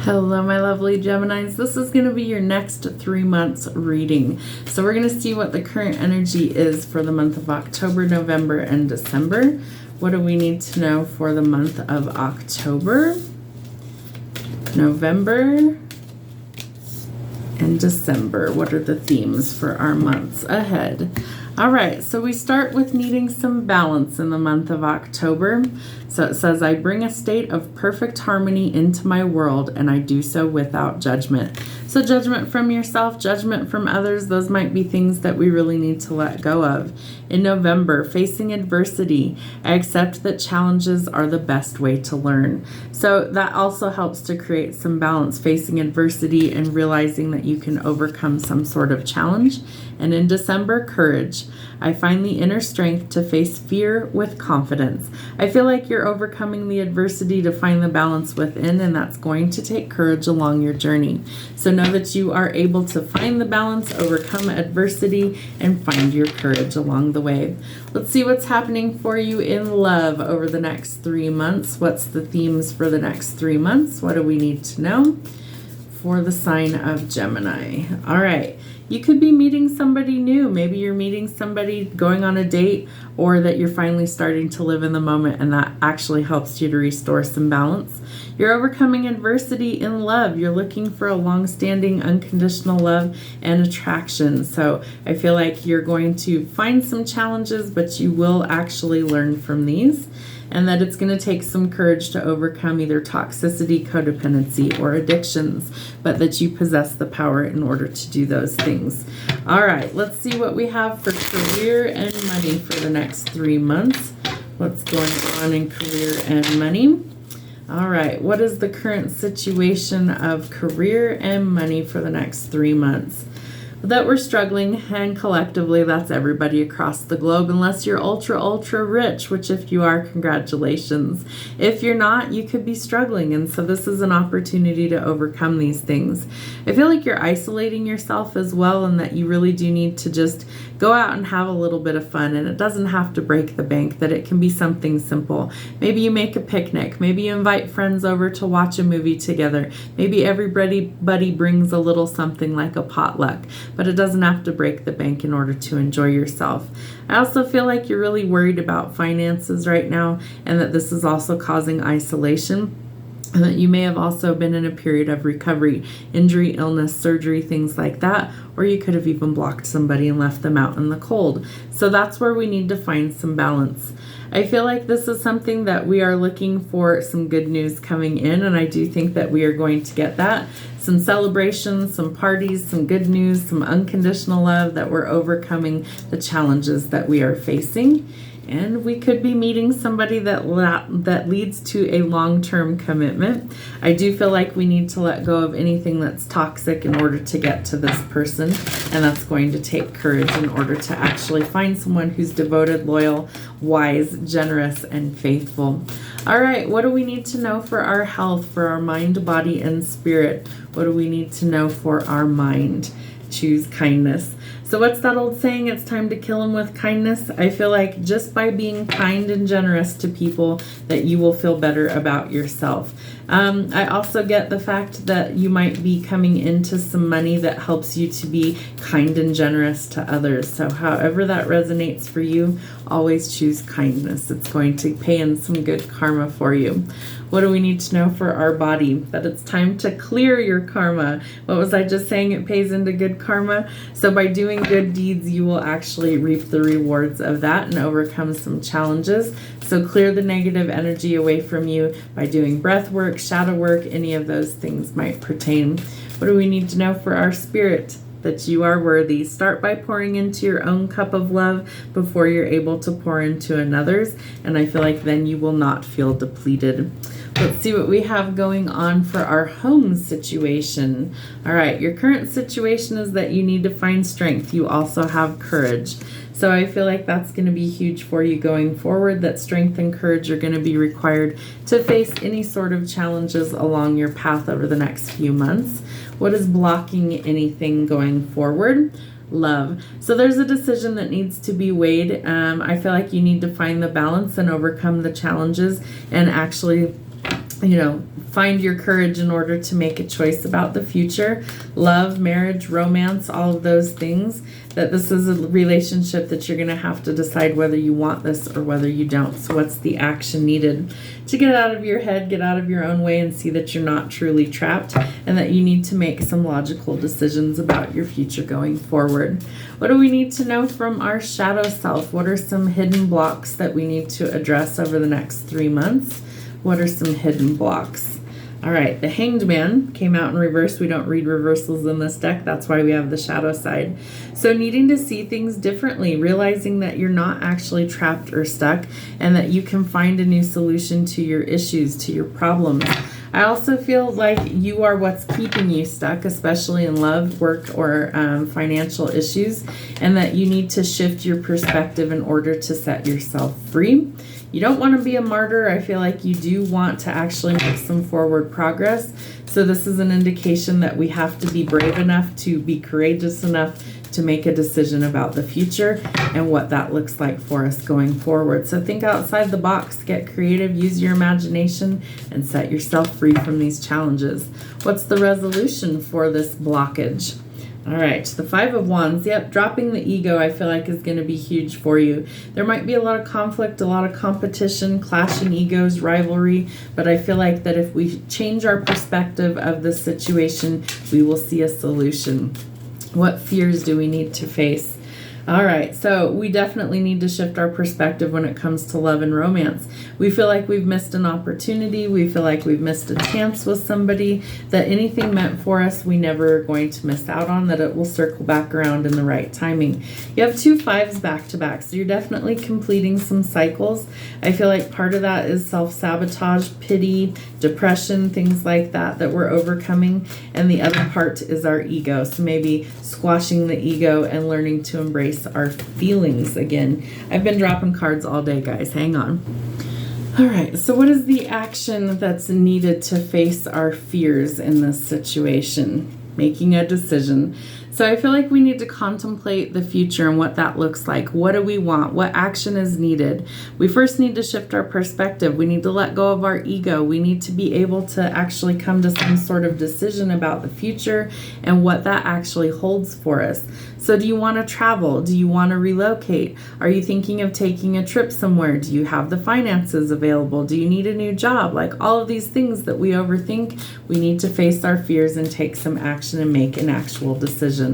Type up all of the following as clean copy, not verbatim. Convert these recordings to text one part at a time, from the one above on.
Hello, my lovely Geminis. This is going to be your next 3 months reading. So we're going to see what the current energy is for the month of October, November, and December. What do we need to know for the month of October, November, and December? What are the themes for our months ahead? All right, so we start with needing some balance in the month of October. So it says, I bring a state of perfect harmony into my world, and I do so without judgment. So judgment from yourself, judgment from others, those might be things that we really need to let go of. In November, facing adversity, I accept that challenges are the best way to learn. So that also helps to create some balance, facing adversity and realizing that you can overcome some sort of challenge. And in December, courage. I find the inner strength to face fear with confidence. I feel like you're overcoming the adversity to find the balance within, and that's going to take courage along your journey. So know that you are able to find the balance, overcome adversity, and find your courage along the way. Let's see what's happening for you in love over the next 3 months. What's the themes for the next 3 months? What do we need to know for the sign of Gemini? All right. You could be meeting somebody new. Maybe you're meeting somebody, going on a date, or that you're finally starting to live in the moment, and that actually helps you to restore some balance. You're overcoming adversity in love. You're looking for a long-standing unconditional love and attraction. So I feel like you're going to find some challenges, but you will actually learn from these. And that it's going to take some courage to overcome either toxicity, codependency, or addictions, but that you possess the power in order to do those things. All right, let's see what we have for career and money for the next 3 months. What's going on in career and money? All right, what is the current situation of career and money for the next 3 months? That we're struggling, and collectively that's everybody across the globe, unless you're ultra rich, which if you are, congratulations. If you're not, you could be struggling, and so this is an opportunity to overcome these things. I feel like you're isolating yourself as well, and that you really do need to just go out and have a little bit of fun, and it doesn't have to break the bank, that it can be something simple. Maybe you make a picnic, maybe you invite friends over to watch a movie together, maybe everybody brings a little something like a potluck. But it doesn't have to break the bank in order to enjoy yourself. I also feel like you're really worried about finances right now, and that this is also causing isolation. And that you may have also been in a period of recovery, injury, illness, surgery, things like that, or you could have even blocked somebody and left them out in the cold. So that's where we need to find some balance. I feel like this is something that we are looking for some good news coming in, and I do think that we are going to get that. Some celebrations, some parties, some good news, some unconditional love, that we're overcoming the challenges that we are facing. And we could be meeting somebody that leads to a long-term commitment. I do feel like we need to let go of anything that's toxic in order to get to this person. And that's going to take courage in order to actually find someone who's devoted, loyal, wise, generous, and faithful. All right, what do we need to know for our health, for our mind, body, and spirit? What do we need to know for our mind? Choose kindness. So what's that old saying? It's time to kill them with kindness. I feel like just by being kind and generous to people, that you will feel better about yourself. I also get the fact that you might be coming into some money that helps you to be kind and generous to others. So however that resonates for you, always choose kindness. It's going to pay in some good karma for you. What do we need to know for our body? That it's time to clear your karma. What was I just saying? It pays into good karma. So by doing good deeds, you will actually reap the rewards of that and overcome some challenges. So clear the negative energy away from you by doing breath work, shadow work, any of those things might pertain. What do we need to know for our spirit? That you are worthy. Start by pouring into your own cup of love before you're able to pour into another's, and I feel like then you will not feel depleted. Let's see what we have going on for our home situation. All right, your current situation is that you need to find strength. You also have courage. So I feel like that's going to be huge for you going forward, that strength and courage are going to be required to face any sort of challenges along your path over the next few months. What is blocking anything going forward? Love. So there's a decision that needs to be weighed. I feel like you need to find the balance and overcome the challenges and actually find your courage in order to make a choice about the future, love, marriage, romance, all of those things, that this is a relationship that you're going to have to decide whether you want this or whether you don't. So what's the action needed to get out of your head, get out of your own way, and see that you're not truly trapped and that you need to make some logical decisions about your future going forward. What do we need to know from our shadow self? What are some hidden blocks that we need to address over the next 3 months? What are some hidden blocks? All right, the Hanged Man came out in reverse. We don't read reversals in this deck. That's why we have the shadow side. So needing to see things differently, realizing that you're not actually trapped or stuck and that you can find a new solution to your issues, to your problems. I also feel like you are what's keeping you stuck, especially in love, work, or financial issues, and that you need to shift your perspective in order to set yourself free. You don't want to be a martyr. I feel like you do want to actually make some forward progress. So this is an indication that we have to be brave enough to be courageous enough to make a decision about the future and what that looks like for us going forward. So think outside the box, get creative, use your imagination, and set yourself free from these challenges. What's the resolution for this blockage? All right, the Five of Wands. Yep, dropping the ego I feel like is going to be huge for you. There might be a lot of conflict, a lot of competition, clashing egos, rivalry, but I feel like that if we change our perspective of the situation, we will see a solution. What fears do we need to face? All right, so we definitely need to shift our perspective when it comes to love and romance. We feel like we've missed an opportunity. We feel like we've missed a chance with somebody, that anything meant for us, we never are going to miss out on, that it will circle back around in the right timing. You have 2 5s back to back, so you're definitely completing some cycles. I feel like part of that is self-sabotage, pity, depression, things like that we're overcoming. And the other part is our ego. So maybe squashing the ego and learning to embrace our feelings again. I've been dropping cards all day, guys. Hang on. All right, so what is the action that's needed to face our fears in this situation? Making a decision. So I feel like we need to contemplate the future and what that looks like. What do we want? What action is needed? We first need to shift our perspective. We need to let go of our ego. We need to be able to actually come to some sort of decision about the future and what that actually holds for us. So do you want to travel? Do you want to relocate? Are you thinking of taking a trip somewhere? Do you have the finances available? Do you need a new job? Like all of these things that we overthink, we need to face our fears and take some action and make an actual decision.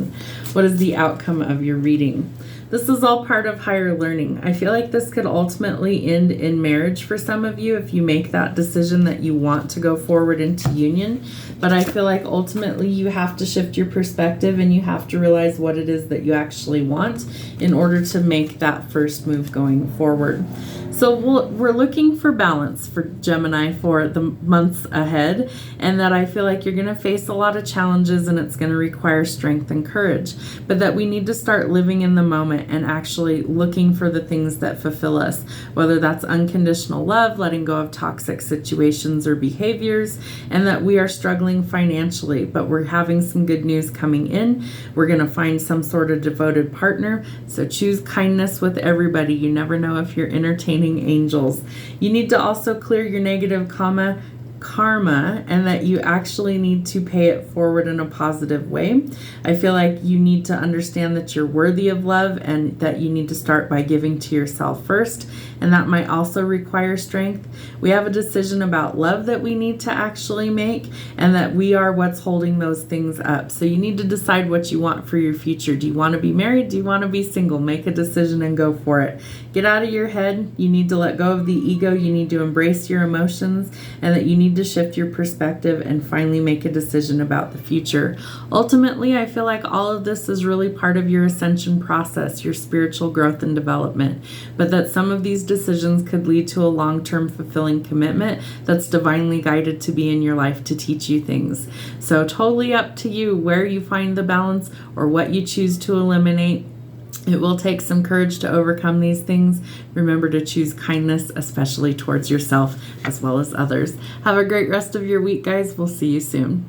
What is the outcome of your reading? This is all part of higher learning. I feel like this could ultimately end in marriage for some of you if you make that decision that you want to go forward into union. But I feel like ultimately you have to shift your perspective and you have to realize what it is that you actually want in order to make that first move going forward. So we're looking for balance for Gemini for the months ahead, and that I feel like you're going to face a lot of challenges and it's going to require strength and courage, but that we need to start living in the moment and actually looking for the things that fulfill us, whether that's unconditional love, letting go of toxic situations or behaviors, and that we are struggling financially, but we're having some good news coming in. We're going to find some sort of devoted partner. So choose kindness with everybody. You never know if you're entertaining angels. You need to also clear your negative karma, and that you actually need to pay it forward in a positive way. I feel like you need to understand that you're worthy of love and that you need to start by giving to yourself first, and that might also require strength. We have a decision about love that we need to actually make, and that we are what's holding those things up. So you need to decide what you want for your future. Do you want to be married? Do you want to be single? Make a decision and go for it. Get out of your head. You need to let go of the ego. You need to embrace your emotions, and that you need to shift your perspective and finally make a decision about the future. Ultimately, I feel like all of this is really part of your ascension process, your spiritual growth and development, but that some of these decisions could lead to a long-term fulfilling commitment that's divinely guided to be in your life to teach you things. So totally up to you where you find the balance or what you choose to eliminate. It will take some courage to overcome these things. Remember to choose kindness, especially towards yourself as well as others. Have a great rest of your week, guys. We'll see you soon.